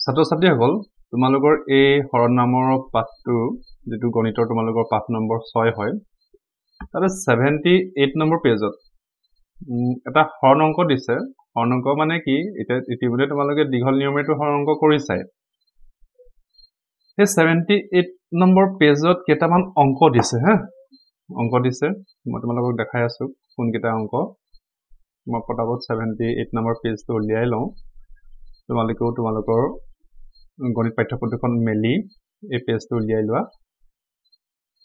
ছাত্ৰ ছাত্ৰীসকল তোমালোকৰ এই হৰণ নামৰ পাঠটো যেটো গণিতৰ তোমালোকৰ পাঠ নম্বৰ 6 হয় তাতে 78 নম্বৰ পেজত এটা হৰণ অংক দিছে হৰণ অংক মানে কি ইতিমধ্যে তোমালোকে দীঘল নিয়মেটো হৰণ অংক কৰিছাই এই 78 নম্বৰ পেজত কেইটামান অংক দিছে হা অংক দিছে মই তোমালোকক দেখাই আছো কোন কেইটা অংক মই পটাপট 78 নম্বৰ পেজটো উলিয়াই লওঁ তোমালোকৰ গণিত পাঠ্যপুথিখন মেলি এই পেজটো উলিয়াই লোৱা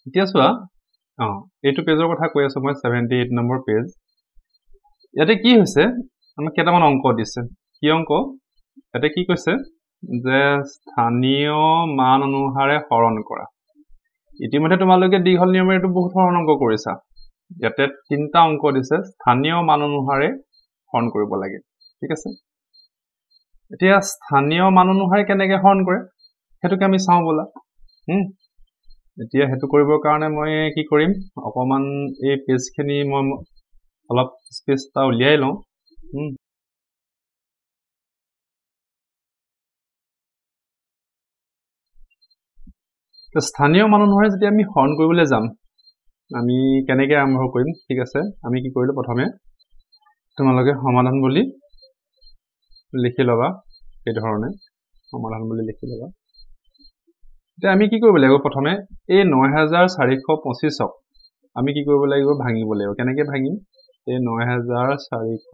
এতিয়া চোৱা এইটো পেজৰ কথা কৈ আছো মই 78 নম্বৰ পেজ ইয়াতে কি হৈছে আমাক কেইটামান অংক দিছে কি অংক ইয়াতে কি কৈছে যে স্থানীয় মান অনুসাৰে হৰণ কৰা ইতিমধ্যে তোমালোকে দীঘল নিয়মেৰে এইটো বহুত হৰণ অংক কৰিছা ইয়াতে তিনটা অংক দিছে স্থানীয় মান অনুসাৰে হৰণ কৰিব লাগে ঠিক আছে এতিয়া স্থানীয় মান অনুসাৰে কেনেকৈ হৰণ কৰে হেতুকে আমি চাওঁ বলা এতিয়া হেতু কৰিবৰ কাৰণে মই কি কৰিম অকমান এই পেজখিনি মই অলপ স্পেচটা উলিয়াই লওঁ তো স্থানীয় মান অনুসাৰে যদি আমি হৰণ কৰিবলৈ যাম আমি কেনেকৈ আৰম্ভ কৰিম ঠিক আছে আমি কি কৰিলো প্ৰথমে তোমালোকে সমাধান বুলি লিখি লবা এই ধৰণে সমাধান বুলি লিখি লবা এতিয়া আমি কি কৰিব লাগিব প্ৰথমে এই 9425ক আমি কি কৰিব লাগিব ভাঙিব লাগিব কেনেকৈ ভাঙিম এই 9425ক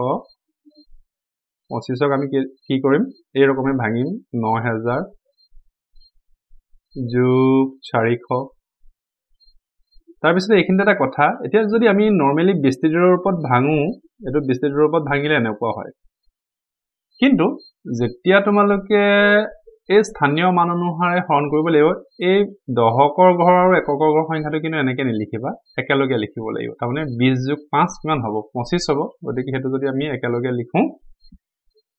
আমি কি কৰিম এই ৰকমে ভাঙিম 9000 যোগ 400 তাৰ পিছত এইখিনিতে এটা কথা এতিয়া যদি আমি নৰমালি বিস্তৃতিৰ ওপৰত ভাঙো এটো বিস্তৃতিৰ ওপৰত ভাঙিলে এনেকুৱা হয় কিন্তু যেতিয়া তোমালোকে এই স্থানীয় মান অনুসাৰে হৰণ কৰিব লাগিব এই দশকৰ ঘৰ আৰু এককৰ ঘৰ সংখ্যাটো কিন্তু এনেকৈ নিলিখিবা একেলগে লিখিব লাগিব তাৰমানে 20 যোগ 5 কিমান হ'ব 25 হ'ব গতিকে হেতু যদি আমি একেলগে লিখো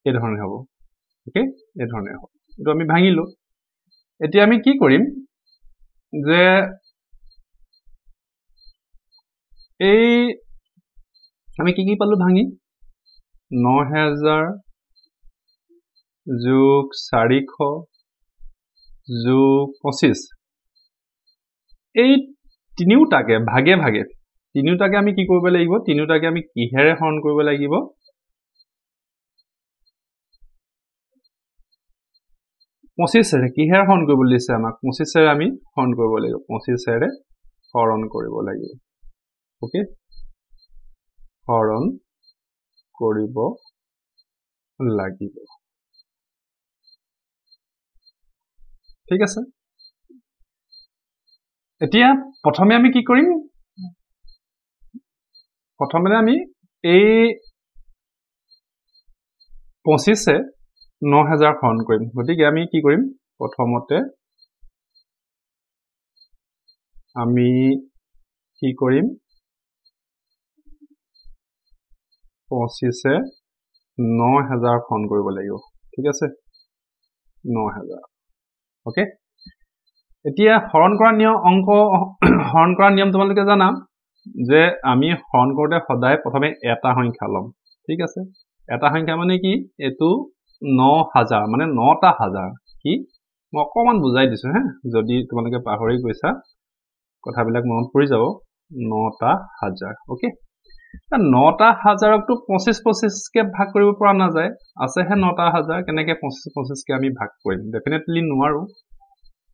এই ধৰণে হ'ব ওকে এই ধৰণে হ'ব এটো আমি ভাঙিলো এতিয়া আমি কি কৰিম যে এই আমি কি পালো ভাঙি 9000 যোগ 400 যোগ 25 এই তিনিওটাকে ভাগে ভাগে তিনিওটাকে আমি কি কৰিব লাগিব তিনিওটাকে আমি কিহেৰে হৰণ কৰিব লাগিব 25ৰে কিহেৰে হৰণ কৰিব দিছে আমাক 25ৰে আমি হৰণ কৰিব লাগিব 25ৰে হৰণ কৰিব লাগিব ওকে হৰণ কৰিব লাগিব ঠিক আছে এতিয়া প্ৰথমে আমি কি কৰিম প্ৰথমে আমি এই 25ে 9000 হৰণ কৰিম গতিকে আমি কি কৰিম প্ৰথমতে আমি কি কৰিম 25ে 9000 হৰণ কৰিব লাগিব ঠিক আছে 9000 ওকে এতিয়া হৰণ কৰা নিয়ম অংক হৰণ কৰা নিয়ম তোমালোকে জানা যে আমি হৰণ কৰোতে সদায় প্ৰথমে এটা সংখ্যা লম ঠিক আছে এটা সংখ্যা মানে কি এটো 9000 মানে 9টা হাজাৰ কি মই অকমান বুজাই দিছো হে যদি তোমালোকে পাহৰি গৈছা কথাবিলাক মনত পৰি যাব 9টা হাজাৰ ওকে 9টা হাজাৰকটো 25 কে ভাগ কৰিব পৰা নাযায় আছে হে 9টা হাজাৰ কেনেকৈ 25 কে আমি ভাগ কৰিম ডেফিনেটলি নোৱাৰো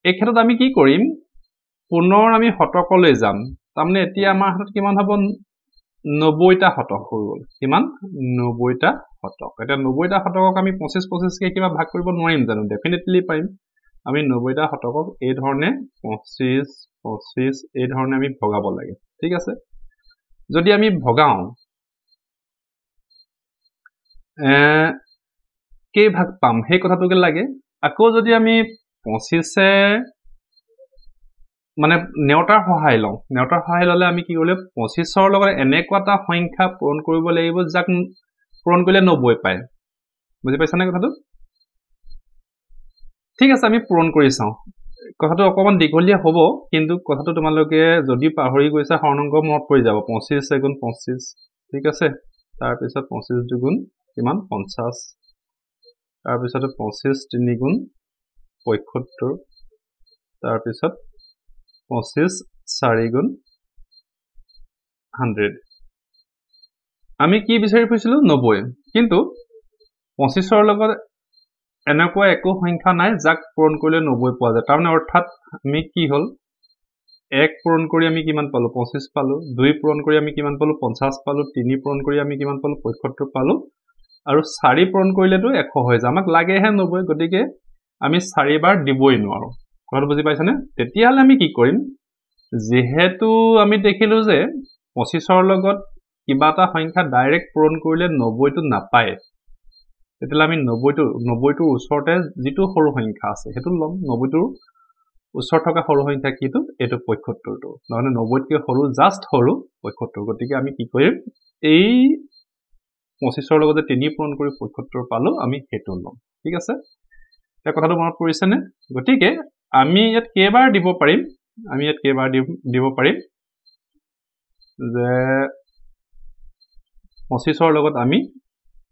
এই ক্ষেত্ৰত আমি কি কৰিম পুনৰ আমি শতকলৈ যাম তাৰমানে এতিয়া আমাৰ হাতত কিমান হ'ব 90টা শতক হৈ গ'ল কিমান 90টা শতক এটা 90টা শতকক আমি 25 কে কিবা ভাগ কৰিব নোৱাৰিম জানো ডেফিনেটলি পাৰিম আমি 90টা শতকক এই ধৰণে 25 এই ধৰণে আমি ভগাব লাগে ঠিক আছে যদি আমি ভগাও কে ভাগ পাম সেই কথাটোকে লাগে আকৌ যদি আমি 25 মানে নেওতাৰ সহায় লওঁ নেওতাৰ সহায় ললে আমি কি কৰিলে 25ৰ লগত এনেকুৱাটা সংখ্যা পূৰণ কৰিব লাগিব যাক পূৰণ কৰিলে 90 পায় বুজি পাইছা নে কথাটো ঠিক আছে আমি পূৰণ কৰি চাওঁ কথাটো অকমান দীঘলীয়া হ'ব কিন্তু কথাটো তোমালোকে যদি পাহৰি গৈছা হৰণ অংক মনত পৰি যাব 25 গুণ 25 ঠিক আছে তাৰ পিছত 25 দুগুণ কিমান 50 তাৰ পিছত 25 3 গুণ 75 তাৰপিছত 25 4 গুণ 100 আমি কি বিচাৰি ফুৰিছিলো 90 কিন্তু 25 লগত এনেকুৱা একো সংখ্যা নাই যাক পূৰণ কৰিলে 90 পোৱা যায় তাৰমানে অৰ্থাৎ আমি কি হল 1 পূৰণ কৰি আমি কিমান পালো 25 পালো 2 পূৰণ কৰি আমি কিমান পালো 50 পালো 3 পূৰণ কৰি আমি কিমান পালো 75 পালো আৰু 4 পূৰণ কৰিলেতো 100 হৈ যায় আমাক লাগেহে 90 গতিকে আমি 4 বাৰ দিবই নোৱাৰো কথাটো বুজি পাইছানে তেতিয়াহলে আমি কি কৰিম যেহেতু আমি দেখিলো যে 25 লগত কিবা এটা সংখ্যা ডাইৰেক্ট পূৰণ কৰিলে 90 টো নাপায় তেতিয়াহলে আমি 90 টোৰ ওচৰতে যিটো সৰু সংখ্যা আছে হেতু লম 90 টোৰ ওচৰত থকা সৰু সংখ্যা কিটো এটো 75 টো মানে 90 কে সৰু জাস্ট সৰু 75 গতিকে আমি কি কৰিম এই 25 লগতে 3 পূৰণ কৰি 75 পালো আমি হেতু লম ঠিক আছে এটা কথাটো মনত পৰিছে নে গতিকে আমি ইয়াত কেবাৰ দিব পাৰিম আমি ইয়াত কেবাৰ দিব পাৰিম যে 25 লগত আমি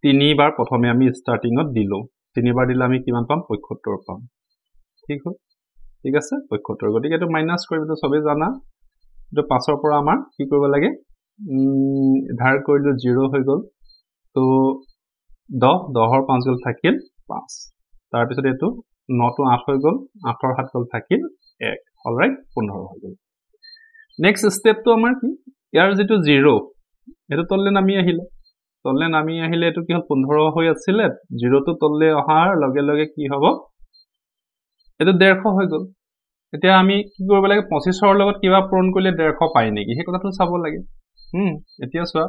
3 বাৰ প্ৰথমে আমি স্টাৰ্টিংত দিলো 3 বাৰ দিলে আমি কিমান পাম 75 পাম ঠিক হ'ল ঠিক আছে 75 গতিকে এটো মাইনাস কৰিম তো সবে জানা তো 5 ৰ পৰা আমাৰ কি কৰিব লাগে ধাৰ কৰিলো 0 হৈ গল তো 10 ৰ 5 গল থাকিল 5 তাৰ পিছত এটো 9 টো 8 হৈ গল 8 ৰ 7 গল থাকিল 1 অলৰাইট 15 হৈ গল নেক্সট স্টেপ তো আমাৰ কি ইয়াৰ যেটো 0 এটো তললে নামি আহিলে এটো কি হল 15 হৈ আছিল 0 টো তললে অহাৰ লগে লগে কি হ'ব এটো 150 হৈ গল এতিয়া আমি কি কৰিব লাগে 25 ৰ লগত কিবা পূৰণ কৰিলে 150 পাই নেকি হে কথাটো চাব লাগে এতিয়া চোৱা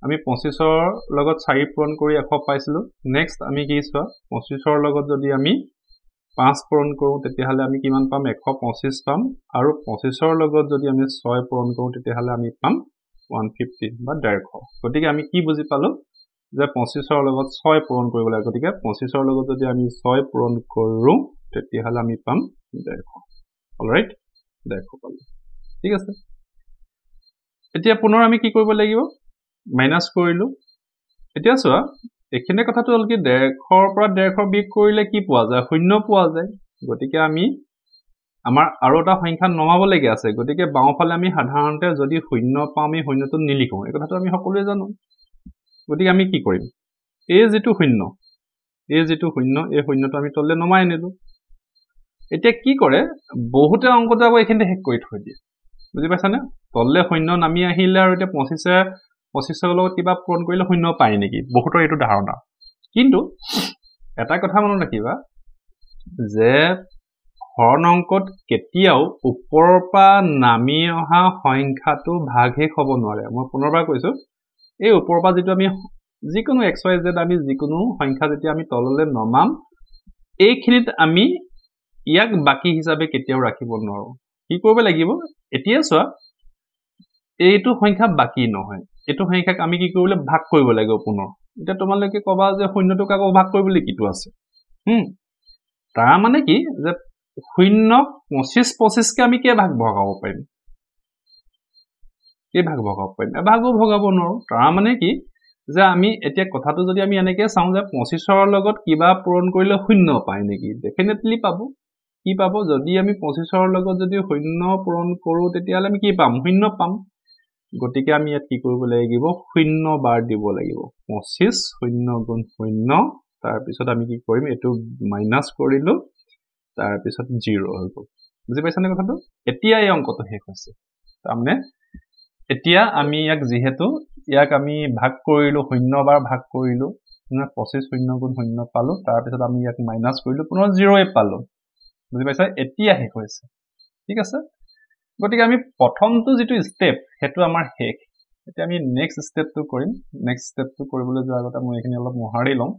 আমি 25 ৰ লগত 4 পূৰণ কৰি 100 পাইছিলো নেক্সট আমি কি চোৱা 25 ৰ লগত যদি আমি 5 পূৰণ কৰো তেতিয়াহলে আমি কিমান পাম 125 পাম আৰু 25 ৰ লগত যদি আমি 6 পূৰণ কৰো তেতিয়াহলে আমি পাম 150 বা 150 গতিকে আমি কি বুজি পালো যে 25 ৰ লগত 6 পূৰণ কৰিব লাগে গতিকে 25 ৰ লগত যদি আমি 6 পূৰণ কৰো তেতিয়াহলে আমি পাম 150 অলৰাইট 150 পালো ঠিক আছে এতিয়া পুনৰ আমি কি কৰিব লাগিব মাইনাস কৰিলো এতিয়া চোৱা এখানে কথাটো হল কি 150 ৰ পৰা 150 বিয়োগ কৰিলে কি পোৱা যায় শূন্য পোৱা যায় গতিকে আমি আমাৰ আৰু এটা সংখ্যা নমাব লাগি আছে গতিকে বাওঁফালে আমি সাধাৰণতে যদি শূন্য পাওঁ আমি শূন্যটো নিলিখো এই কথাটো আমি সকলোৱে জানো গতিকে আমি কি কৰিম এই যেটো শূন্য এই শূন্যটো আমি তললে নমাই আনিলো এতিয়া কি কৰে বহুতে অংকটো আকৌ এখানে হেক কৰি থৈ দিয়ে বুজি পাইছানে তললে শূন্য নামি আহিলে আৰু এতিয়া 25 ৰ লগত কিবা পূৰণ কৰিলে শূন্য পায় নেকি বহুতৰ এটো ধাৰণা কিন্তু এটা কথা মনত ৰাখিবা যে হৰণ অংকত কেতিয়াও ওপৰৰ পৰা নামি অহা সংখ্যাটো ভাগশেষ হ'ব নোৱাৰে মই পুনৰবাৰ কৈছো এই ওপৰৰ পৰা যেটো আমি যিকোনো xyz আমি যিকোনো সংখ্যা যেতিয়া আমি তললে নমাম এইখিনিত আমি ইয়াক বাকি হিচাপে কেতিয়াও ৰাখিব নোৱাৰো কি কৰিব লাগিব এতিয়া চোৱা এইটো সংখ্যা বাকি নহয় এটো সংখ্যাক আমি কি কৰিলে ভাগ কৰিব লাগিব পুনৰ এটা তোমালকে কবা যে শূন্যটোক আকৌ ভাগ কৰিবলৈ কিটো আছে তাৰ মানে কি যে শূন্য 25 কে আমি কে ভাগ ভগাব পাৰিম এভাগো ভগাব নোৱাৰো তাৰ মানে কি যে আমি এতিয়া কথাটো যদি আমি এনেকে চাও যে 25 ৰ লগত কিবা পূৰণ কৰিলে শূন্য পায় নেকি ডেফিনেটলি পাব কি পাব যদি আমি 25 ৰ লগত যদি শূন্য পূৰণ কৰো তেতিয়াহলে আমি কি পাম শূন্য পাম গতিকে আমি ইয়াত কি কৰিব লাগিব শূন্য বাৰ দিব লাগিব 25 0 গুণ 0 তাৰ পিছত আমি কি কৰিম এটো মাইনাস কৰিলো তাৰ পিছত 0 হৈ গল বুজি পাইছানে কথাটো এতিয়া এই অংকটো শেষ হৈছে তাৰমানে এতিয়া আমি ইয়াক যেহেতু ইয়াক আমি ভাগ কৰিলো শূন্য বাৰ ভাগ কৰিলো 25 0 গুণ 0 পালো তাৰ পিছত আমি ইয়াক মাইনাস কৰিলো পুনৰ 0 পালো বুজি পাইছা এতিয়া শেষ হৈছে ঠিক আছে গতিকে আমি প্ৰথমটো যেটো স্টেপ হেতু আমাৰ শেষ এতিয়া আমি নেক্সট স্টেপটো কৰিম নেক্সট স্টেপটো কৰিবলৈ যোৱাৰ আগতে মই এখিনি অলপ মহাৰি লম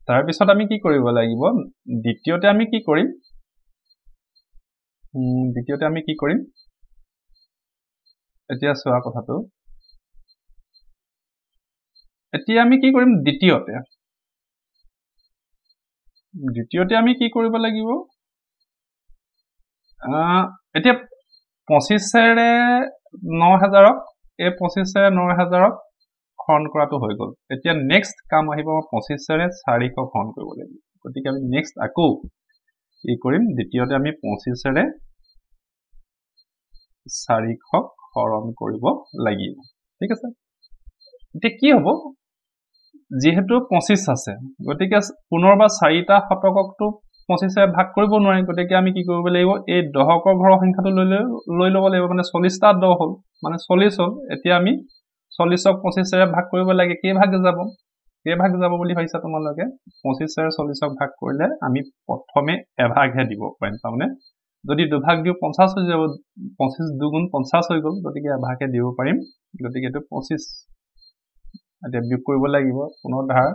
তাৰ পিছত আমি কি কৰিব লাগিব দ্বিতীয়তে আমি কি কৰিম এতিয়া চোৱা কথাটো এতিয়া আমি কি কৰিম দ্বিতীয়তে আমি কি কৰিব লাগিব এতিয়া 25 ৰে 9000ক এই 25 ৰে 9000ক হৰণ কৰাটো হৈ গল এতিয়া নেক্সট কাম আহিব 25 ৰে 400 হৰণ কৰিব লাগিব গতিকে আমি নেক্সট আকৌ কি কৰিম দ্বিতীয়তে আমি 25 ৰে 400 হৰণ কৰিব লাগিব ঠিক আছে এতিয়া কি হ'ব যেহেতু 25 আছে গতিকে পুনৰবাৰ 4টা শতককটো 25 ৰে ভাগ কৰিব নোৱাৰি গতিকে আমি কি কৰিব লাগিব এই দহকৰ ঘৰৰ সংখ্যাটো লৈ ল'ব লাগিব মানে 40টা 10 হ'ল মানে 40 হ'ল এতিয়া আমি 40ক 25 ৰে ভাগ কৰিব লাগে কেই ভাগ যাব বুলি ভাবিছা তোমালোকে 25 ৰে 40ক ভাগ কৰিলে আমি প্ৰথমে এভাগহে দিব পাৰিম তাৰমানে যদি দুভাগ দিও 50 হৈ যাব 25 দুগুণ 50 হৈ গ'ল গতিকে এভাগহে দিব পাৰিম গতিকে এটো 25 এতিয়া বিয়োগ কৰিব লাগিব পুনৰ ধাৰ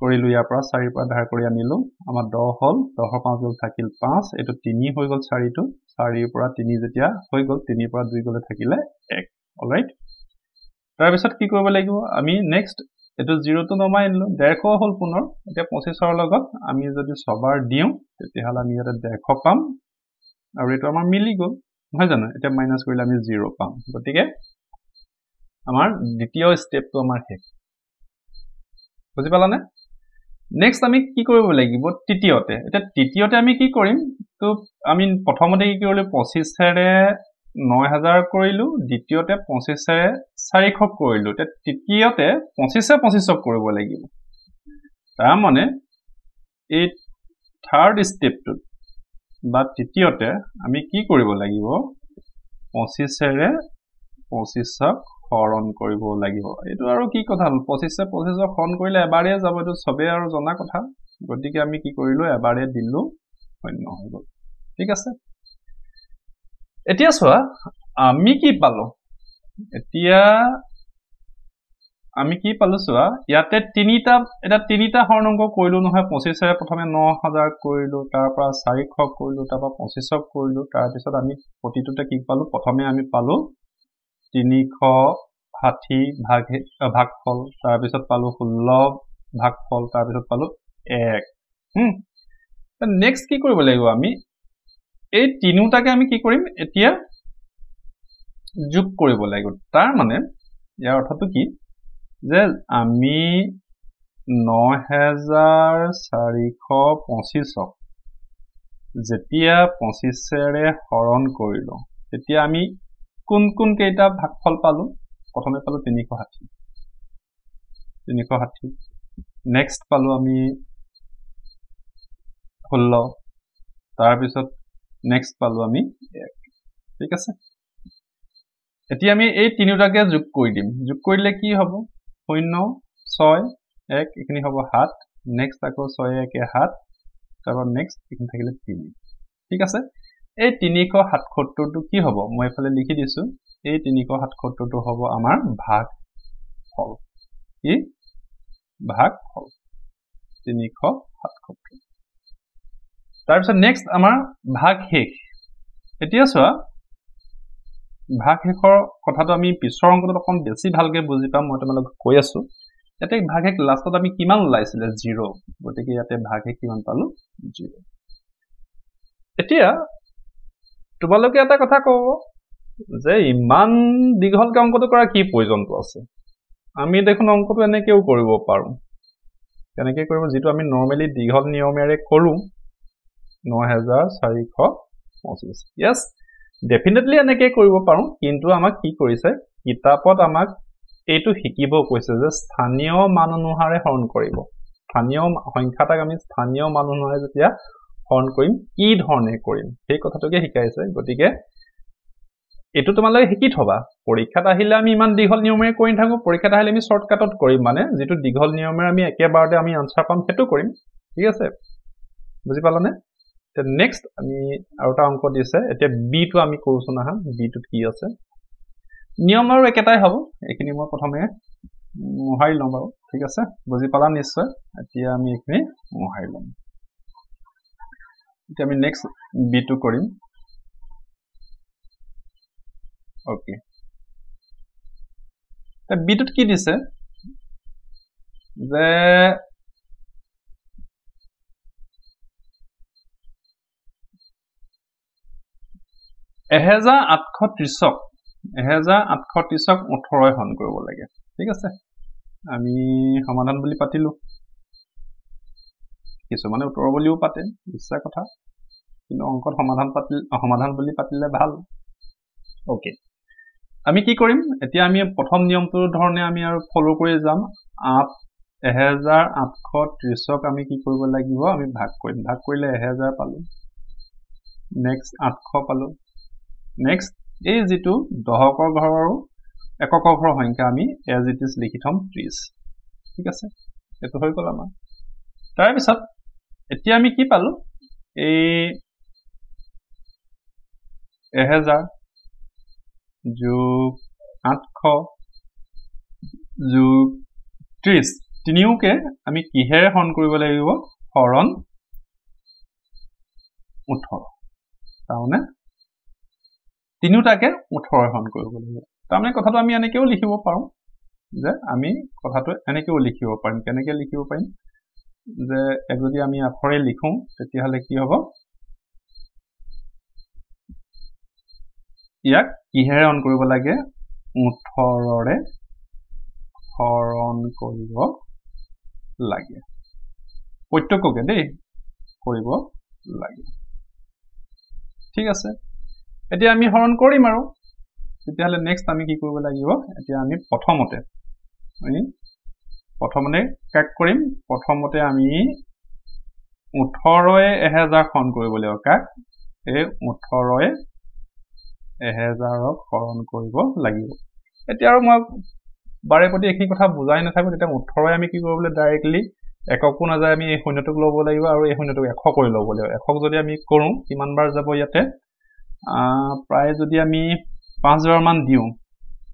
কৰিলো ইয়াৰ পৰা 4 পৰা ধাৰ কৰি আনিলো আমাৰ 10 হ'ল 10 ৰ 5 গ'ল থাকিল 5 এটো 3 হৈ গ'ল 4টো 4 পৰা 3 যেতিয়া হৈ গ'ল 3 পৰা 2 গ'লে থাকিলে 1 অলৰাইট তাৰ পিছত কি কৰিব লাগিব আমি নেক্সট এটো 0 টো নমাই আনিলো 150 হ'ল পুনৰ এতিয়া 25 ৰ লগত আমি যদি সবাৰ দিও তেতিয়াহলে আমি ইয়াতে 150 পাম আৰু এটো আমাৰ মিলি গ'ল নহয় জানো এতিয়া মাইনাস কৰিলে আমি 0 পাম গতিকে আমাৰ দ্বিতীয় স্টেপটো আমাৰ শেষ বুজি পালানে নেক্সট আমি কি কৰিব লাগিব তৃতীয়তে এটা তৃতীয়তে আমি কি কৰিম তো আমি প্ৰথমতে কি কৰিলো 25 ৰে 9000 কৰিলো দ্বিতীয়তে 25 ৰে 400 কৰিলো তে তৃতীয়তে 25 ৰে 25ক কৰিব লাগিব তাৰ মানে এই থাৰ্ড স্টেপটো বা তৃতীয়তে আমি কি কৰিব লাগিব 25 ৰে 25ক হৰণ কৰিব লাগিব এটো আৰু কি কথা হল 25 ৰে 25ক হৰণ কৰিলে এবাৰে যাব এটো সবে আৰু জনা কথা গতিকে আমি কি কৰিলো এবাৰে দিলো শূন্য হৈ গ'ল ঠিক আছে এতিয়া চোৱা আমি কি পালো চোৱা ইয়াতে তিনিটা হৰণ অংক কৰিলো নহয় 25 ৰে প্ৰথমে 9000 কৰিলো তাৰ পৰা 400 কৰিলো তাৰ পৰা 25ক কৰিলো তাৰ পিছত আমি প্ৰতিটোতে কি পালো প্ৰথমে আমি পালো 360 ভাগফল তাৰ পিছত পালো 16 ভাগফল তাৰ পিছত পালো 1 নেক্সট কি কৰিব লাগিব আমি এই তিনিটাকে আমি কি কৰিম এতিয়া যোগ কৰিব লাগিব তাৰ মানে ইয়াৰ অৰ্থটো কি যে আমি 9425ক যেতিয়া 25 ৰে হৰণ কৰিলো তেতিয়া আমি কোন কেইটা ভাগফল পালো প্ৰথমে পালো 360 নেক্সট পালো আমি 16 তাৰ পিছত নেক্সট পালো আমি 1 ঠিক আছে এতিয়া আমি এই তিনিটাকে যোগ কৰি দিম যোগ কৰিলে কি হ'ব 0 6 1 এখিনি হ'ব 7 নেক্সট আকৌ 6 1 7 তাৰপৰ নেক্সট এখিনি থাকিলে 3 ঠিক আছে এই 377 টো কি হ'ব মই এফালে লিখি দিছো এই 377 টো হ'ব আমাৰ ভাগফল কি ভাগফল 377 তাৰ পিছত নেক্সট আমাৰ ভাগশেষ এতিয়া চোৱা ভাগশেষৰ কথাটো আমি পিছৰ অংকত অকন বেছি ভালকে বুজি পাম মই তোমালোকক কৈ আছো ইয়াতে ভাগশেষ লাষ্টত আমি কিমান ওলাইছিলে 0 গতিকে ইয়াতে ভাগশেষ কিমান পালো 0 এতিয়া তোমালোকে এটা কথা কও যে ইমান দীঘলকে অংকটো কৰা কি প্ৰয়োজনটো আছে আমি দেখোন অংকটো এনেকেও কৰিব পাৰো কেনেকৈ কৰিব যেটো আমি নৰমালি দীঘল নিয়মেৰে কৰো 9425 yes definitely এনেকৈ কৰিব পাৰো কিন্তু আমাক কি কৰিছে কিতাপত আমাক এইটো শিকিব কৈছে যে স্থানীয় মান অনুসাৰে হৰণ কৰিব স্থানীয় সংখ্যাটাক আমি স্থানীয় মান অনুসাৰে যেতিয়া হৰণ কৰিম কি ধৰণে কৰিম সেই কথাটোকে শিকাইছে গতিকে এটো তোমালোকে শিকি থবা পৰীক্ষাত আহিলে আমি ইমান দীঘল নিয়মেৰে কৰি থাকো পৰীক্ষাত আহিলে আমি শৰ্টকাটত কৰিম মানে যেটো দীঘল নিয়মেৰে আমি একেবাৰতে আমি আনসাৰ পাম হেতু কৰিম ঠিক আছে বুজি পালানে তে নেক্সট আমি আৰু এটা অংক দিছে এতিয়া বি টো আমি কৰোছো না বি টোত কি আছে নিয়ম আৰু একেটাই হ'ব এখিনি মই প্ৰথমে মোহাৰি লম বাৰু ঠিক আছে বুজি পালা নিশ্চয় এতিয়া আমি এখিনি মোহাৰি লম এতিয়া আমি নেক্সট বি টো কৰিম ওকে তে বি টোত কি দিছে যে 1830ক 1830ক 18 হৰণ কৰিব লাগে ঠিক আছে আমি সমাধান বুলি পাতিলো কিছুমানে উত্তৰ বুলিও পাতে ইচ্ছা কথা কিন্তু অংকত সমাধান বুলি পাতিলে ভাল ওকে আমি কি কৰিম এতিয়া আমি প্ৰথম নিয়মটোৰ ধৰণে আমি আৰু ফলো কৰি যাম 1830ক আমি কি কৰিব লাগিব আমি ভাগ কৰিলে 1000 পালো নেক্সট 800 পালো নেক্সট এই যেটো দহকৰ ঘৰ আৰু এককৰ ঘৰ সংখ্যা আমি এজ ইট ইজ লিখি থম 30 ঠিক আছে এটো হৈ গল আমাৰ তাৰ পিছত এতিয়া আমি কি পালো এই 1000 যোগ 800 যোগ 30 তিনিওকে আমি কিহেৰে হৰণ কৰিব লাগিব হৰণ 18 তাহলে তিনিওটাকে 18 হৰণ কৰিব লাগিব তাৰমানে কথাটো আমি এনেকেও লিখিব পাৰো যে আমি কথাটো এনেকেও লিখিব পাৰিম কেনেকৈ লিখিব পাৰিম যে যদি আমি আখৰে লিখো তেতিয়া হলে কি হ'ব ইয়াক কিহেৰে হৰণ কৰিব লাগে 18ৰে হৰণ কৰিব লাগে প্ৰত্যেককে দেই কৰিব লাগে ঠিক আছে এতিয়া আমি হৰণ কৰিম আৰু তেতিয়া হলে নেক্সট আমি কি কৰিব লাগিব এতিয়া আমি প্ৰথমতে কাক কৰিম প্ৰথমতে আমি 18ৰে 1000 হৰণ কৰিব লাগিব কাক এই 18ৰে 1000ক হৰণ কৰিব লাগিব এতিয়া আৰু মই বাৰে প্ৰতি এখিনি কথা বুজাই নাথাকো তেতিয়া 18ৰে আমি কি কৰিব লাগিব ডাইৰেক্টলি এককো না যায় আমি এই শূন্যটোক ল'ব লাগিব আৰু এই শূন্যটোক একক কৰি ল'ব লাগিব একক যদি আমি কৰো কিমান বাৰ যাব ইয়াতে প্ৰায় যদি আমি 5000 মান দিও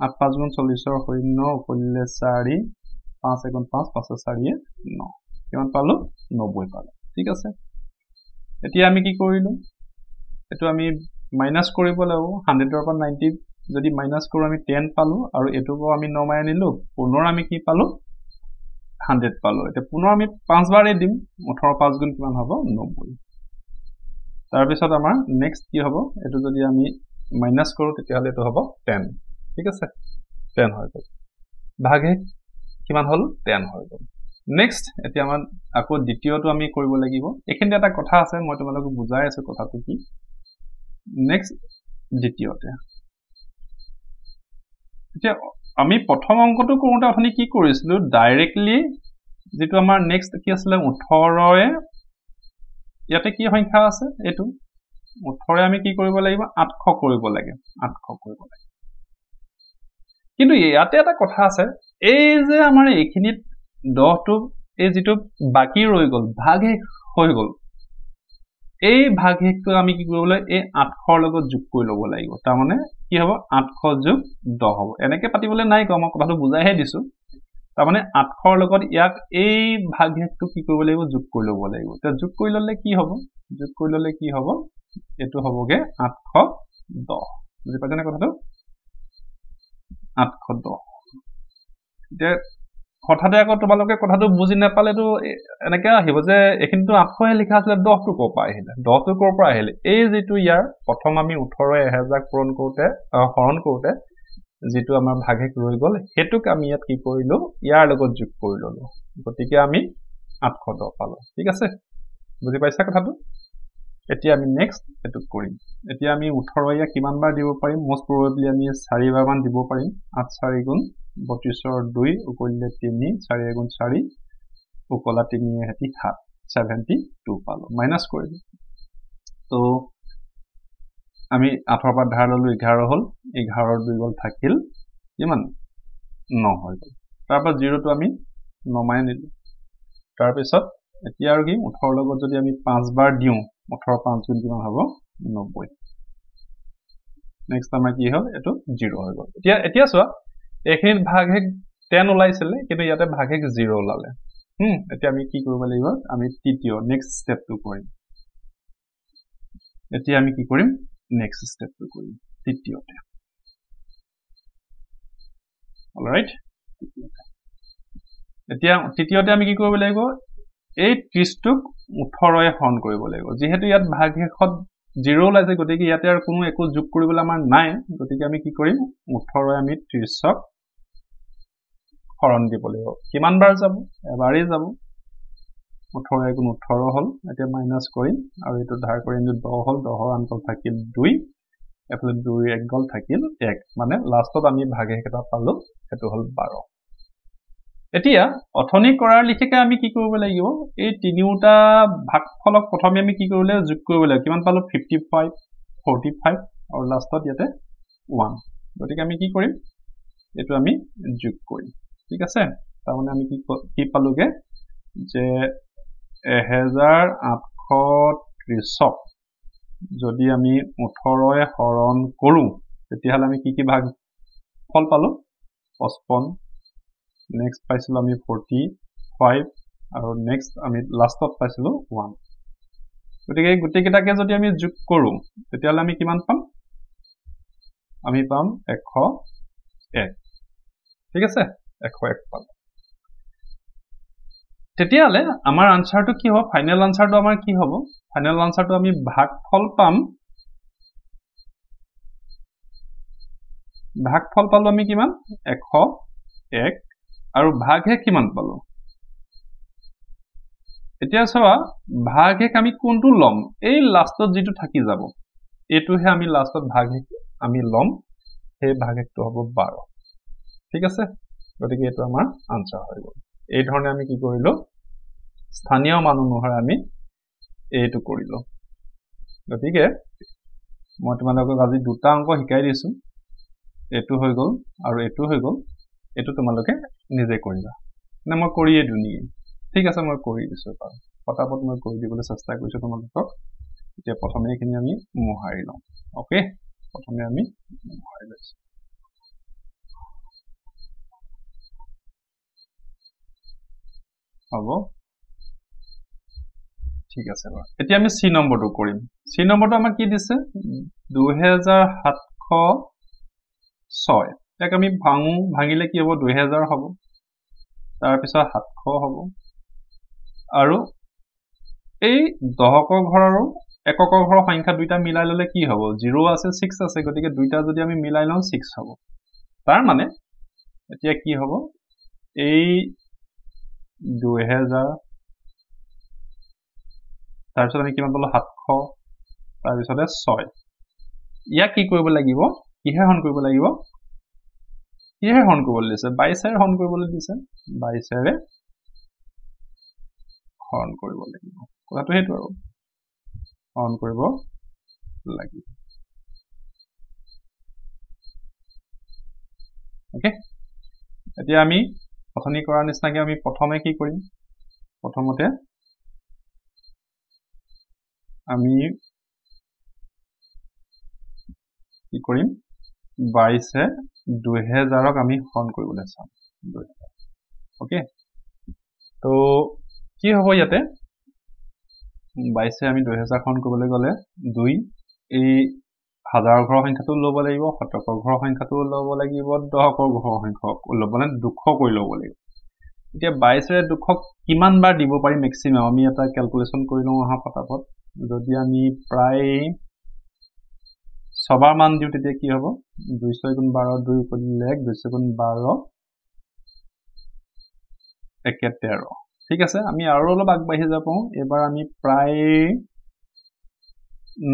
8 5 গুণ 40 শূন্য কৰিলে 4 5 1 5 5 4 9 কিমান পালো 90 পালো ঠিক আছে এতিয়া আমি কি কৰিলো এটো আমি মাইনাস কৰিব লাগিব 100ৰ পৰা 90 যদি মাইনাস কৰো আমি 10 পালো আৰু এটোকো আমি নমাই আনিলো পুনৰ আমি কি পালো 100 পালো এতিয়া পুনৰ আমি 5 বাৰে দিম 18 5 গুণ কিমান হ'ব 90 তাৰ পিছত আমাৰ নেক্সট কি হ'ব এটো যদি আমি মাইনাস কৰো তেতিয়া হলে এটো হ'ব 10 ঠিক আছে 10 হৈ গল ভাগে কিমান হল 10 হৈ গল নেক্সট এতিয়া আমাৰ আকৌ দ্বিতীয়টো আমি কৰিব লাগিব এখিনতে এটা কথা আছে মই তোমালোকক বুজাই আছো কথাটো কি নেক্সট দ্বিতীয়তে এতিয়া আমি প্ৰথম অংকটো কৰোতে আপুনি কি কৰিছিলো ডাইৰেক্টলি যেটো আমাৰ নেক্সট কি আছিল 18ৰে ইয়াতে কি সংখ্যা আছে এটো 18ৰে আমি কি কৰিব লাগিব 800 কৰিব লাগে 800 কৰিব লাগে কিন্তু ইয়াতে এটা কথা আছে এই যে আমাৰ এইখিনিত 10টো এই যেটো বাকি ৰৈ গল ভাগে হৈ গল এই ভাগহেকটো আমি কি কৰিব লাগিব এই 800ৰ লগত যোগ কৰি ল'ব লাগিব তাৰ মানে কি হ'ব 800 যোগ 10 হ'ব এনেকে পাতিবলৈ নাই কম কথাটো বুজাইহে দিছো তাৰ মানে 800ৰ লগত ইয়াক এই ভাগহেকটো কি কৰিব লাগিব যোগ কৰি ল'ব লাগিব তে যোগ কৰি ললে কি হ'ব এটো হ'বগে 810 বুজি পাইছানে কথাটো 810 তে হঠাতে আকৌ তোমালোকে কথাটো বুজি নাপালেতো এনেকে আহিব যে এখিনটো 800 হে লিখা আছিল 10 টো কৰ পৰা আহিলে 10 টো কৰ পৰা আহিলে এই যেটো ইয়াৰ প্ৰথম আমি 18ৰে 1000 পূৰণ কৰোতে হৰণ কৰোতে যেটো আমাৰ ভাগহেক ৰৈ গল হেতুক আমি ইয়াত কি কৰিলো ইয়াৰ লগত যোগ কৰি ললো গতিকে আমি 810 পালো ঠিক আছে বুজি পাইছা কথাটো এতিয়া আমি নেক্সট এটো কৰিম এতিয়া আমি 18 ইয়া কিমান বাৰ দিব পাৰিম মোস্ট প্ৰবাবলি আমি 4 বাৰ মান দিব পাৰিম 8 4 গুণ 32ৰ 2 উকলিলে 3 4 গুণ 4 উকলা 3 হেতি 7 72 পালো মাইনাস কৰিলো তো আমি 8ৰ পৰা ধাৰ ললো 11 হল 11ৰ 2 গল থাকিল কিমান 9 হৈ গল তাৰ পৰা 0 টো আমি নমাই নিলো তাৰ পিছত এতিয়া আৰু কি 18ৰ লগত যদি আমি 5 বাৰ দিও 18 5 গুণ কিমান হ'ব 90 নেক্সট আমাৰ কি হ'ল এটো 0 হৈ গল এতিয়া চোৱা এখিনিত ভাগহেক 10 ওলাইছিলে কিন্তু ইয়াতে ভাগহেক 0 ওলালে এতিয়া আমি কি কৰিব লাগিব আমি তৃতীয় নেক্সট স্টেপটো কৰিম এতিয়া আমি কি কৰিম নেক্সট স্টেপটো কৰিম তৃতীয়তে অলৰাইট এতিয়া তৃতীয়তে আমি কি কৰিব লাগিব এই 30 টোক 18ৰে হৰণ কৰিব লাগিব যেহেতু ইয়াত ভাগহেকত 0 ওলাইছে গতিকে ইয়াতে আৰু কোনো একো যোগ কৰিবলৈ আমাৰ নাই গতিকে আমি কি কৰিম 18ৰে আমি 30ক হৰণ দিব লাগিব কিমান বাৰ যাব এবাৰেই যাব 18 গুণ 18 হল এতিয়া মাইনাস কৰিম আৰু এটো ধাৰ কৰি আনিলো 10 হল 10ৰ আনকল থাকিল 2 এফালে 2 এক গল থাকিল 1 মানে লাষ্টত আমি ভাগশেষ এটা পালো এটো হল 12 এতিয়া অথনি কৰাৰ লিখিকে আমি কি কৰিব লাগিব এই তিনিওটা ভাগফলক প্ৰথমে আমি কি কৰিলে যোগ কৰিব লাগিব কিমান পালো 55 45 আৰু লাষ্টত ইয়াতে 1 গতিকে আমি কি কৰিম এটো আমি যোগ কৰিম ঠিক আছে তাৰমানে আমি কি পালোগে যে 1830 যদি আমি 18 এ হৰণ কৰো তেতিয়াহলে আমি কি ভাগ ফল পালো 55 নেক্সট পাইছিলো আমি 45 আৰু নেক্সট আমি লাষ্টত পাইছিলো 1 গতিকে গুটি কেটাকে যদি আমি যোগ কৰো তেতিয়াহলে আমি কিমান পাম আমি পাম 101 ঠিক আছে 101 পাম তেতিয়াহলে আমাৰ আনসাৰটো কি হ'ব ফাইনাল আনসাৰটো আমাৰ কি হ'ব ফাইনাল আনসাৰটো আমি ভাগফল পালো আমি কিমান 101 আৰু ভাগশেষ কিমান পালো এতিয়া চাবা ভাগশেষ আমি কোনটো লম এই লাষ্টত যেটো থাকি যাব এটোহে আমি লাষ্টত ভাগশেষ আমি লম সেই ভাগশেষটো হ'ব 12 ঠিক আছে গতিকে এটো আমাৰ আনসাৰ হৈ গ'ল এই ধৰণে আমি কি কৰিলো স্থানীয় মান অনুসাৰে আমি এইটো কৰিলো গতিকে মই তোমালোকক আজি দুটা অংক শিকাই দিছো এটো হৈ গ'ল আৰু এটো হৈ গ'ল এটো তোমালোকে নিজে কৰিবা না মই কৰিয়ে দুনি ঠিক আছে মই কৰি দিছো পটাপট মই কৰি দিবলৈ চেষ্টা কৰিছো তোমালোকক এতিয়া প্ৰথমে এখিনি আমি মোহাৰি লম ওকে প্ৰথমে আমি মোহাৰি লৈছো হ'ব ঠিক আছে বাৰু এতিয়া আমি সি নম্বৰটো কৰিম সি নম্বৰটো আমাক কি দিছে 2706 ইয়াক আমি ভাঙিলে কি হ'ব 2000 হ'ব তাৰ পিছত 700 হ'ব আৰু এই দহকৰ ঘৰ আৰু এককৰ ঘৰৰ সংখ্যা দুইটা মিলাই ললে কি হ'ব 0 আছে 6 আছে গতিকে দুইটা যদি আমি মিলাই লওঁ 6 হ'ব তাৰ মানে এতিয়া কি হ'ব এই 2000 তাৰ পিছত আমি কিমান পালো 700 তাৰ পিছতে 6 ইয়াক কি কৰিব লাগিব কিহে হৰণ কৰিব লাগিব কিহে হৰণ কৰিবলৈ দিছে 22 এৰে হৰণ কৰিবলৈ দিছে 22 এৰে হৰণ কৰিব লাগিব কথাটো হেতু আৰু হৰণ কৰিব লাগিব ওকে এতিয়া আমি অথনি কৰাৰ নিচিনাকৈ আমি প্ৰথমে কি কৰিম প্ৰথমতে আমি কি কৰিম 22 এ 2000ক আমি হৰণ কৰিবলৈ চাম ওকে তো কি হ'ব ইয়াতে 22 এ আমি 2000 হৰণ কৰিবলৈ গলে 2 এই হাজাৰ ঘৰৰ সংখ্যাটো ল'ব লাগিব শতকৰ ঘৰৰ সংখ্যাটো ল'ব লাগিব দহকৰ ঘৰৰ সংখ্যক ল'ব মানে 200 কৰি ল'ব লাগিব এতিয়া 22 এৰে 200ক কিমান বাৰ দিব পাৰি মেক্সিমাম আমি এটা ক্যালকুলেশন কৰি লওঁ আহা পটাপট যদি আমি প্ৰায় 6 বাৰ মান দিও তেতিয়া কি হ'ব 200 গুণ 12 2 কৰিলে 200 গুণ 12 13 ঠিক আছে আমি আৰু অলপ আগবাঢ়ি যাব এবাৰ আমি প্ৰায়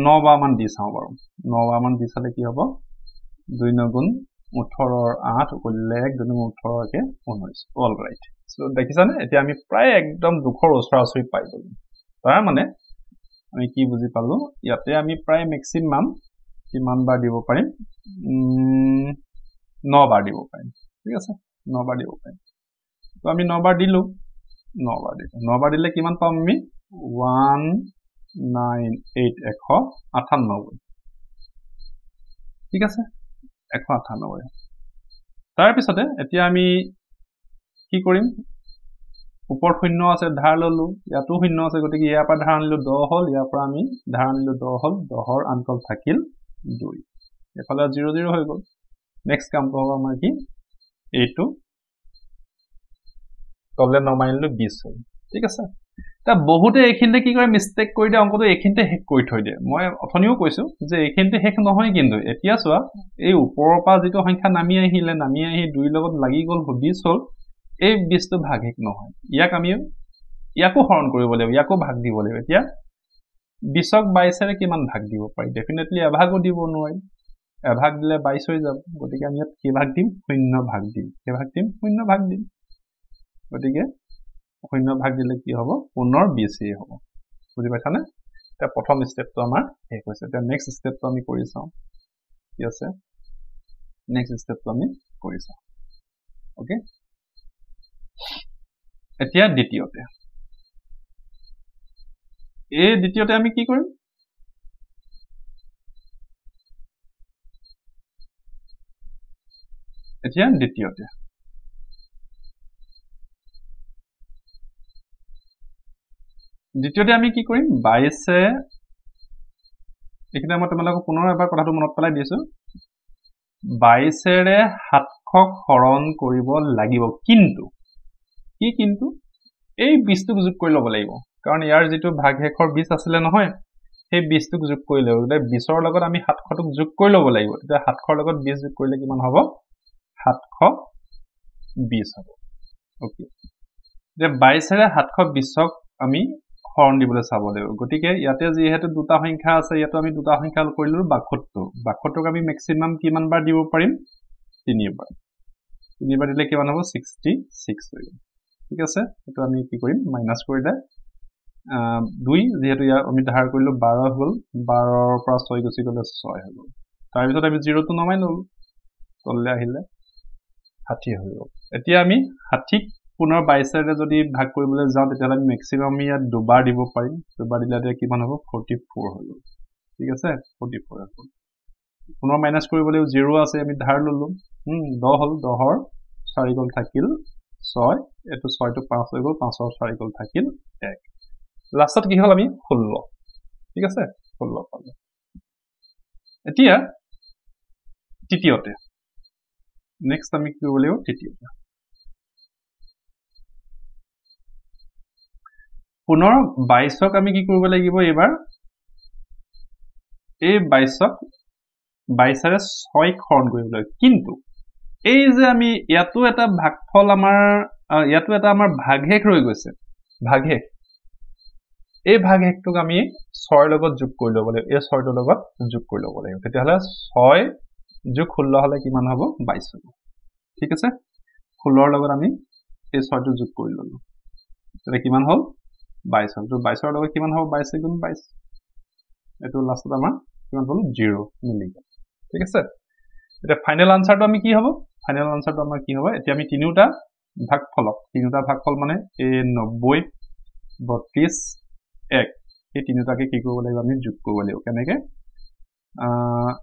9 বাৰ মান দি চাওঁ বাৰু 9 বাৰ মান দি চালে কি হ'ব 2 9 গুণ 18 ৰ 8 কৰিলে 1 2 18 কে 19 অল ৰাইট সো দেখিছানে এতিয়া আমি প্ৰায় একদম 200 ওচৰা-ওচৰি পাই গলো তাৰ মানে আমি কি বুজি পালো ইয়াতে আমি প্ৰায় ম্যাক্সিমাম কিমান বাৰ দিব পাৰিম 9 বাৰ দিব পাৰিম ঠিক আছে 9 বাৰ দিব পাৰিম তো আমি 9 বাৰ দিলো 9 বাৰ দিলে কিমান পাম আমি 198 ঠিক আছে 198 তাৰ পিছতে এতিয়া আমি কি কৰিম ওপৰ শূন্য আছে ধাৰ ললো ইয়াতো শূন্য আছে গতিকে ইয়াৰ পৰা ধাৰ আনিলো 10 হল ইয়াৰ পৰা আমি ধাৰ আনিলো 10 হল 10ৰ আনকল থাকিল 2 এফালে 0 0 হৈ গল নেক্সট কামটো হ'ব আমাৰ কি এইটো প্ৰবলেম নমাইলো 20 হল ঠিক আছে তা বহুতে এইখিনতে কি কৰে মিস্টেক কৰি দিয়ে অংকটো এইখিনতে হেক কৰি থৈ দিয়ে মই অথনিও কৈছো যে এইখিনতে হেক নহয় কিন্তু এতিয়া চোৱা এই ওপৰৰ পৰা যেটো সংখ্যা নামি আহি 2 লগত লাগি গল 20 হল এই 20 টো ভাগশেষ নহয় ইয়াক আমি ইয়াকো হৰণ কৰিব লাগিব ইয়াকো ভাগ দিব লাগিব এতিয়া 20ক 22ৰে কিমান ভাগ দিব পাৰি ডেফিনেটলি এভাগো দিব নোৱাৰি এভাগ দিলে 22 হৈ যাব গতিকে আমি ইয়াত কি ভাগ দিম 0 ভাগ দিম কি ভাগ দিম 0 ভাগ দিম গতিকে 0 ভাগ দিলে কি হ'ব পুনৰ 20 হ'ব বুজি পাইছানে এটা প্ৰথম স্টেপটো আমাৰ শেষ হৈছে এতিয়া নেক্সট স্টেপটো আমি কৰি চাওঁ কি আছে নেক্সট স্টেপটো আমি কৰি চাওঁ ওকে এতিয়া দ্বিতীয়তে এই দ্বিতীয়তে আমি কি কৰিম এতিয়া দ্বিতীয়তে আমি কি কৰিম 22 এখানে মই তোমালোকক পুনৰ এবাৰ কথাটো মনত পেলাই দিছো 22ৰে 700ক হৰণ কৰিব লাগিব কিন্তু এই 20টোক যোগ কৰি ল'ব লাগিব কাৰণ ইয়াৰ যেটো ভাগশেষৰ 20 আছিল নহয় সেই 20টোক যোগ কৰি ল'ব গতে 20ৰ লগত আমি 700টোক যোগ কৰি ল'ব লাগিব তেতিয়া 700ৰ লগত 20 যোগ কৰিলে কিমান হ'ব 720 হ'ব ওকে যে 22ৰে 720ক আমি হৰণ দিবলৈ চাব লাগিব গতিকে ইয়াতে যিহেতু দুটা সংখ্যা আছে ইয়াতো আমি দুটা সংখ্যা কৰিলো 72ক আমি ম্যাক্সিমাম কিমান বাৰ দিব পাৰিম 3 বাৰ দিলে কিমান হ'ব 66 হৈ যাব ঠিক আছে এটো আমি কি কৰিম মাইনাস কৰিলে 2 যেহেতু ইয়া আমি ধাৰ কৰিলো 12 হল 12ৰ পৰা 6 গুচি গলে 6 হৈ গল তাৰ পিছত আমি 0 টো নমাই ললো তললে আহিলে 60 হৈ গল এতিয়া আমি 60 পুনৰ 22ৰে যদি ভাগ কৰিবলৈ যাওঁ তেতিয়া আমি ম্যাক্সিমাম ইয়াত দুবাৰ দিব পাৰিম দুবাৰ দিলে কিমান হ'ব 44 হৈ গল ঠিক আছে 44 হৈ গল পুনৰ মাইনাস কৰিবলৈ 0 আছে আমি ধাৰ ললো 10 হল 10ৰ 4 গল থাকিল 6 এটো 6 টো 5 হৈ গল 5ৰ 4 গল থাকিল 1 লাষ্টত কি হল আমি 16 ঠিক আছে 16 পালো এতিয়া তৃতীয়তে নেক্সট আমি কি কৰিব লাগিব তৃতীয়তে পুনৰ 22ক আমি কি কৰিব লাগিব এবাৰ এই 22ক 22ৰে 6ক হৰণ কৰিব লাগিব কিন্তু এই যে আমি ইয়াতো এটা ভাগফল আমাৰ ইয়াতো এটা আমাৰ ভাগশেষ ৰৈ গৈছে ভাগশেষ এই ভাগশেষটোক আমি 6ৰ লগত যোগ কৰি ল'ব লাগিব এই 6টোৰ লগত যোগ কৰি ল'ব লাগিব তেতিয়াহলে 6 যোগ 16 হলে কিমান হ'ব 22 হ'ব ঠিক আছে 16ৰ লগত আমি এই 6টো যোগ কৰি ললো তেতিয়া কিমান হ'ল 22 হ'ল তো 22ৰ লগত কিমান হ'ব 22 গুণ 22 এটো লাষ্টত আমাৰ কিমান হ'ল 0 মিলি গল ঠিক আছে এটা ফাইনাল আনসাৰটো আমি কি হ'ব ফাইনাল আনসাৰটো আমাৰ কি হ'ব এতিয়া আমি তিনিটা ভাগফল মানে এই 90 32 1 এই তিনিটাকে কি কৰিব লাগিব আমি যোগ কৰিব লাগিব কেনেকে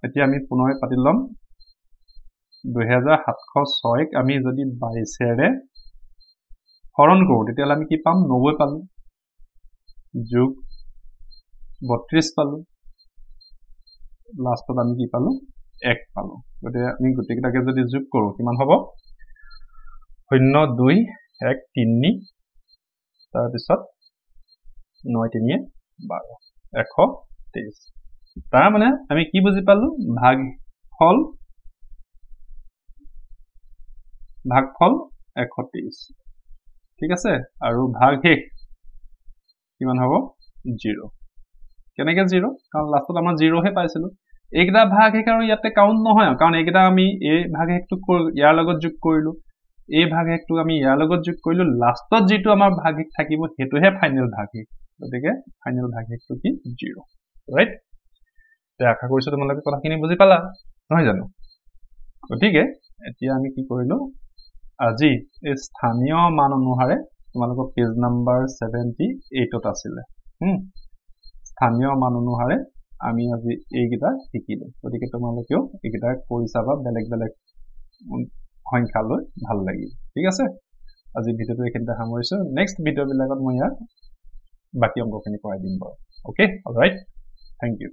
এতিয়া আমি পুনৰ পাতি লম 2706ক আমি যদি 22ৰে হৰণ কৰো তেতিয়া আমি কি পাম 90 পালো যোগ 32 পালো লাষ্টত আমি কি পালো 1 পালো গতে আমি গুটেকিটাকে যদি যোগ কৰো কিমান হ'ব 0 2 1 3 তাৰ পিছত 9 3 12 123 তাৰ মানে আমি কি বুজি পালো ভাগফল 123 ঠিক আছে আৰু ভাগশেষ কিমান হ'ব 0 কেনেকে 0 কাৰণ লাষ্টত আমাৰ 0 হে পাইছিলো এইকেইটা ভাগশেষ আৰু ইয়াতে কাউন্ট নহয় কাৰণ এইকেইটা আমি এই ভাগশেষটো ইয়াৰ লগত যোগ কৰিলো এই ভাগশেষটো আমি ইয়াৰ লগত যোগ কৰিলো লাষ্টত যেটো আমাৰ ভাগশেষ থাকিব হেতুহে ফাইনাল ভাগশেষ গতিকে ফাইনাল ভাগশেষটো কি 0 ৰাইট তে আশা কৰিছো তোমালোকে কথাখিনি বুজি পালা নহয় জানো গতিকে এতিয়া আমি কি কৰিলো আজি এই স্থানীয় মান অনুসাৰে তোমালোকৰ পেজ নাম্বাৰ 78ত আছিলে স্থানীয় মান অনুসাৰে আমি আজি এইকেইটা শিকিলো গতিকে তোমালোকেও এইকেইটা কৰি চাবা বেলেগ সংখ্যা লৈ ভাল লাগিব ঠিক আছে আজি ভিডিওটো এখানতে সামৰিছো নেক্সট ভিডিও বিলাকত মই ইয়াত বাকি অংকখিনি কৰাই দিম বাৰু ওকে অলৰাইট থ্যাংক ইউ